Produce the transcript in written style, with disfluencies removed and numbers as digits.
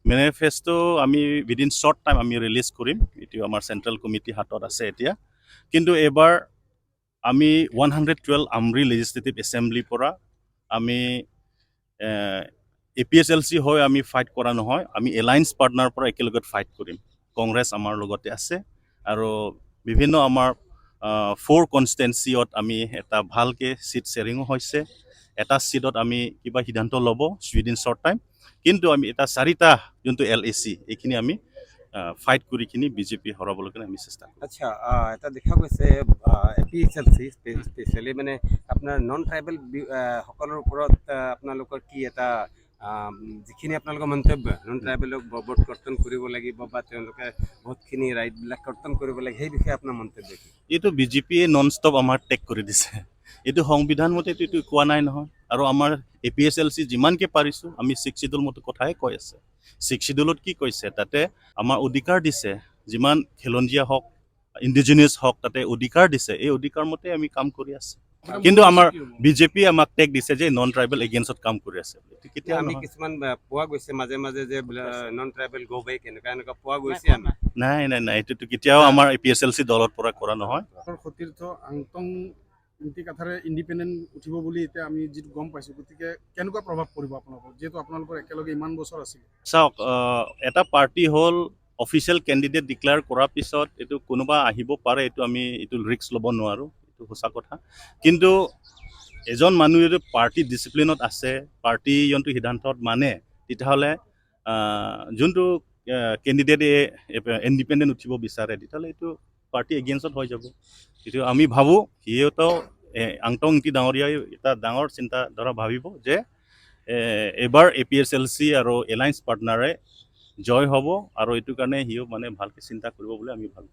Manifesto আমি within short time আমি release কৰিম। এইটো আমাৰ চেণ্ট্ৰেল কমিটি হাতত আছে এতিয়া। কিন্তু এইবাৰ আমি 112 আমৰি লেজিছলেটিভ এছেম্বলিৰ পৰা আমি APSLC হৈ আমি ফাইট কৰা নহয়, আমি এলায়েন্স পাৰ্টনাৰ পৰা একেলগে ফাইট কৰিম। কংগ্ৰেছ আমাৰ লগতে আছে আৰু বিভিন্ন আমাৰ 4 কনষ্টিটুৱেঞ্চিত আমি এটা ভালকৈ ছিট শ্বেয়াৰিঙো হৈছে। এটা ছিটত আমি কিবা সিদ্ধান্ত ল'ব উইদিন শ্বৰ্ট টাইম, কিন্তু আমি এটা 4টা যোনটো LAC এইখিনি আমি ফাইট কৰি কিনি বিজেপি হৰাবলৈ আমি চেষ্টা কৰিম। আচ্ছা, এটা দেখা গৈছে APSLC স্পেচিয়েলি মানে আপোনাৰ নন ট্ৰাইবেল সকলৰ ওপৰত আপোনালোকৰ কি এটা যিখিনি আপোনালোকৰ মন্তব্য নন ট্ৰাইবেলক বৰ্ড কৰ্তন কৰিব লাগিব বা তেওঁলোকে বহুতখিনি ৰাইটবিলাক কৰ্তন কৰিব লাগে, সেই বিষয়ে আপোনাৰ মন্তব্য কি? এইটো বিজেপিয়ে নন ষ্টপ আমাৰ টেক কৰি দিছে। এইটো সংবিধান মতে এইটো কোৱা নাই নহয়। আৰু আমাৰ APSLC যিমানকৈ পাৰিছোঁ আমি 6 শিডিউল মতে কথাই কৈ আছে। 6 শিডিউলত কি কৈছে, তাতে আমাৰ অধিকাৰ দিছে, যিমান খিলঞ্জীয়া হওক ইণ্ডিজিনিয়াছ হওক তাতে অধিকাৰ দিছে। এই অধিকাৰ মতে আমি কাম কৰি আছোঁ। কিন্তু আমাৰ বিজেপিয়ে আমাক টেক দিছে যে নন ট্ৰাইবেল এগেইনষ্টত কাম কৰি আছে। কেতিয়াও আমি নহয়। কিছুমান পোৱা গৈছে মাজে মাজে যে নন ট্ৰাইবেল গো বেক এনেকুৱা পোৱা গৈছে আমি। নাই এইটোতো কেতিয়াও আমাৰ APSLC দলৰ পৰা কৰা নহয়। সতীৰ্থ আংটং নীতি কাথাৰে ইণ্ডিপেণ্ডেণ্ট উঠিব বুলি এতিয়া আমি যিটো গম পাইছোঁ, গতিকে কেনেকুৱা প্ৰভাৱ পৰিব আপোনালোকৰ, যিহেতু আপোনালোকৰ একেলগে ইমান বছৰ আছিল? চাওক, এটা পাৰ্টি হ'ল অফিচিয়েল কেণ্ডিডেট ডিক্লেয়াৰ কৰাৰ পিছত এইটো কোনোবা আহিব পাৰে, এইটো ৰিস্ক ল'ব নোৱাৰোঁ, এইটো সঁচা কথা। কিন্তু এজন মানুহ যদি পাৰ্টি ডিচিপ্লিনত আছে, পাৰ্টি যোনটো সিদ্ধান্তত মানে, তেতিয়াহ'লে যোনটো কেণ্ডিডেটে ইণ্ডিপেণ্ডেণ্ট উঠিব বিচাৰে তেতিয়াহ'লে এইটো পাৰ্টি এগেইনষ্টত হৈ যাব। এইটো আমি ভাবোঁ সিহঁতেও আংটং নীতি ডাঙৰীয়াই এটা ডাঙৰ চিন্তাধাৰা ভাবিব যে এইবাৰ APSLC আৰু এলায়েন্স পাৰ্টনাৰে জয় হ'ব আৰু এইটো কাৰণে সিও মানে ভালকৈ চিন্তা কৰিব বুলি আমি ভাবোঁ।